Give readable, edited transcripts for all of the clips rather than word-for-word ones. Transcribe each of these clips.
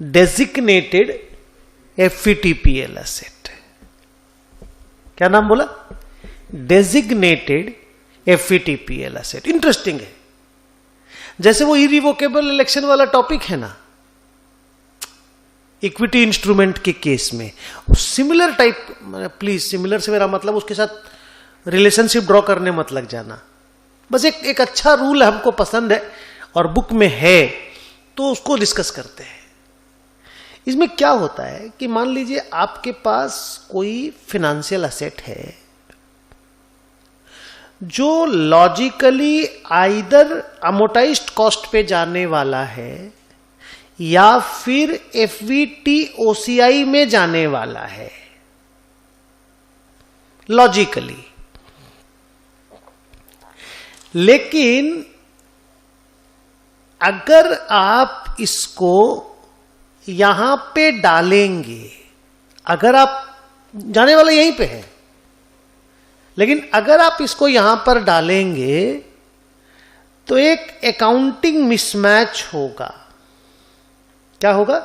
Designated एफवीटीपीएल asset. क्या नाम बोला? Designated एफवीटीपीएल asset. इंटरेस्टिंग है, जैसे वो इरिवोकेबल इलेक्शन वाला टॉपिक है ना इक्विटी इंस्ट्रूमेंट के केस में, सिमिलर टाइप, प्लीज सिमिलर से मेरा मतलब उसके साथ रिलेशनशिप ड्रॉ करने मत लग जाना, बस एक अच्छा रूल हमको पसंद है और बुक में है तो उसको डिस्कस करते हैं। इसमें क्या होता है कि मान लीजिए आपके पास कोई फिनेंशियल एसेट है जो लॉजिकली आइदर अमोर्टाइज्ड कॉस्ट पे जाने वाला है या फिर एफवीटीओसीआई में जाने वाला है लॉजिकली, लेकिन अगर आप इसको यहां पे डालेंगे, अगर आप जाने वाला यहीं पे है, लेकिन अगर आप इसको यहां पर डालेंगे तो एक अकाउंटिंग मिसमैच होगा। क्या होगा?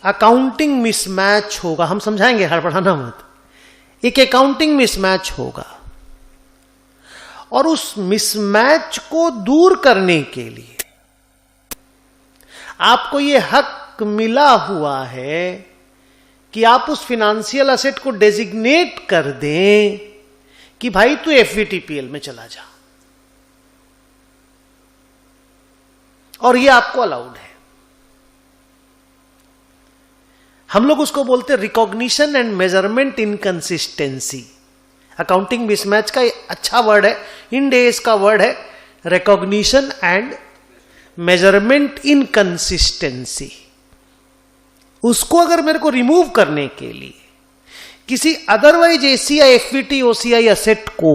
अकाउंटिंग मिसमैच होगा। हम समझाएंगे, हड़बड़ाना मत। एक अकाउंटिंग मिसमैच होगा और उस मिसमैच को दूर करने के लिए आपको यह हक मिला हुआ है कि आप उस फिनेंशियल एसेट को डेजिग्नेट कर दें कि भाई तू एफवीटीपीएल में चला जा, और यह आपको अलाउड है। हम लोग उसको बोलते हैं recognition and measurement inconsistency. Accounting mismatch का अच्छा वर्ड है, इन डेज का वर्ड है रिकॉग्निशन एंड मेजरमेंट इनकंसिस्टेंसी। उसको अगर मेरे को रिमूव करने के लिए किसी अदरवाइज एसी या एफवीटी ओसीआई एसेट को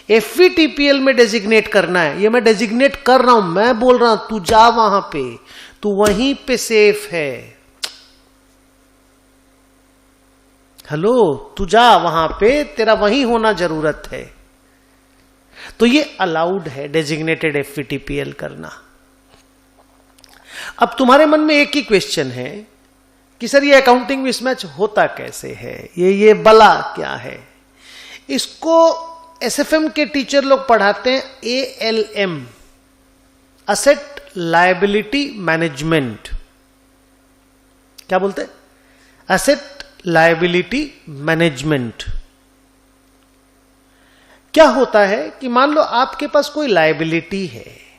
एफवीटीपीएल में डेजिग्नेट करना है, ये मैं डेजिग्नेट कर रहा हूं, मैं बोल रहा हूं तू जा वहां पे, तू वहीं पे सेफ है। हेलो, तू जा वहां पे, तेरा वहीं होना जरूरत है। तो ये अलाउड है डेजिग्नेटेड एफवीटीपीएल करना। अब तुम्हारे मन में एक ही क्वेश्चन है कि सर ये अकाउंटिंग मिसमैच होता कैसे है, ये बला क्या है? इसको एसएफएम के टीचर लोग पढ़ाते हैं एएलएम, असेट लायबिलिटी मैनेजमेंट। क्या बोलते हैं? Asset liability management. क्या होता है कि मान लो आपके पास कोई लायबिलिटी है,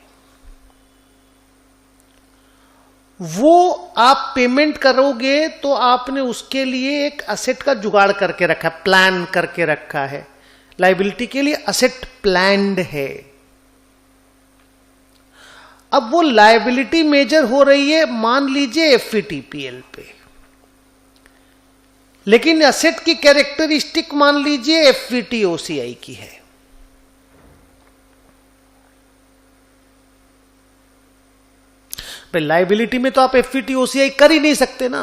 वो आप पेमेंट करोगे तो आपने उसके लिए एक असेट का जुगाड़ करके रखा है, प्लान करके रखा है। लायबिलिटी के लिए असेट प्लान्ड है। अब वो लायबिलिटी मेजर हो रही है मान लीजिए एफवीटीपीएल पे, लेकिन असेट की कैरेक्टरिस्टिक मान लीजिए एफवीटीओसीआई की है। लायबिलिटी में तो आप एफवीटीओसीआई कर ही नहीं सकते ना।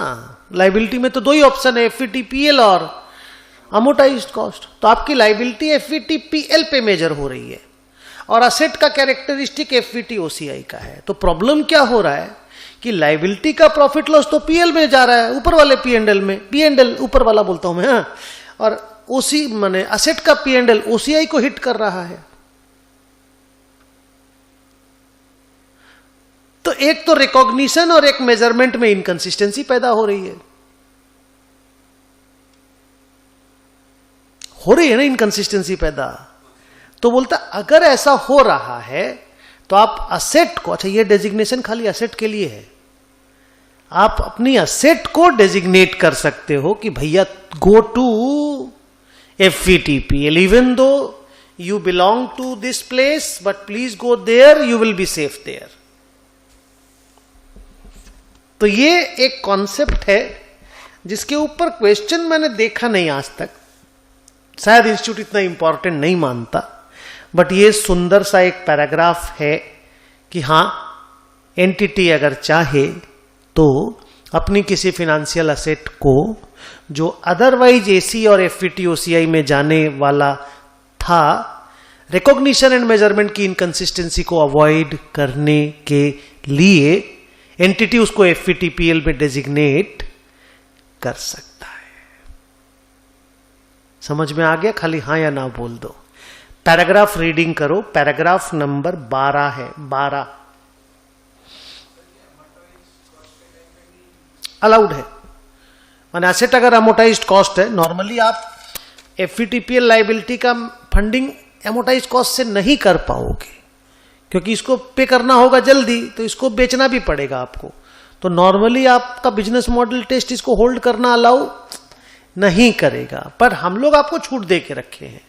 लायबिलिटी में तो दो ही ऑप्शन है, एफवीटीपीएल और अमोर्टाइज्ड कॉस्ट। तो आपकी लायबिलिटी एफवीटीपीएल पे मेजर हो रही है और असेट का कैरेक्टरिस्टिक एफवीटीओसीआई का है। तो प्रॉब्लम क्या हो रहा है कि लायबिलिटी का प्रॉफिट लॉस तो पीएल में जा रहा है, ऊपर वाले पीएनएल में, पीएनएल ऊपर वाला बोलता हूं मैं, हाँ, और ओसी माने असेट का पीएनएल ओसीआई को हिट कर रहा है। तो एक तो रिकॉग्निशन और एक मेजरमेंट में इनकंसिस्टेंसी पैदा हो रही है ना, इनकंसिस्टेंसी पैदा। तो बोलता अगर ऐसा हो रहा है तो आप असेट को, अच्छा ये डेजिग्नेशन खाली असेट के लिए है, आप अपनी असेट को डेजिग्नेट कर सकते हो कि भैया go to FVTPL, even though you belong to this place but please go there, you will be safe there. तो ये एक कॉन्सेप्ट है जिसके ऊपर क्वेश्चन मैंने देखा नहीं आज तक, शायद इंस्टीट्यूट इतना इंपॉर्टेंट नहीं मानता, बट ये सुंदर सा एक पैराग्राफ है कि हां एंटिटी अगर चाहे तो अपनी किसी फिनेंशियल असेट को जो अदरवाइज एसी और एफवीटीओसीआई में जाने वाला था, रिकॉग्निशन एंड मेजरमेंट की इनकंसिस्टेंसी को अवॉइड करने के लिए एंटिटी उसको एफवीटीपीएल में डेजिग्नेट कर सकता है। समझ में आ गया? खाली हाँ या ना बोल दो। पैराग्राफ रीडिंग करो, पैराग्राफ नंबर 12 है, 12 अलाउड है। माने एसेट अगर अमोटाइज्ड कॉस्ट है, नॉर्मली आप एफवीटीपीएल लाइबिलिटी का फंडिंग एमोटाइज्ड कॉस्ट से नहीं कर पाओगे, क्योंकि इसको पे करना होगा जल्दी, तो इसको बेचना भी पड़ेगा आपको। तो नॉर्मली आपका बिजनेस मॉडल टेस्ट इसको होल्ड करना अलाउ नहीं करेगा, पर हम लोग आपको छूट दे के रखे हैं।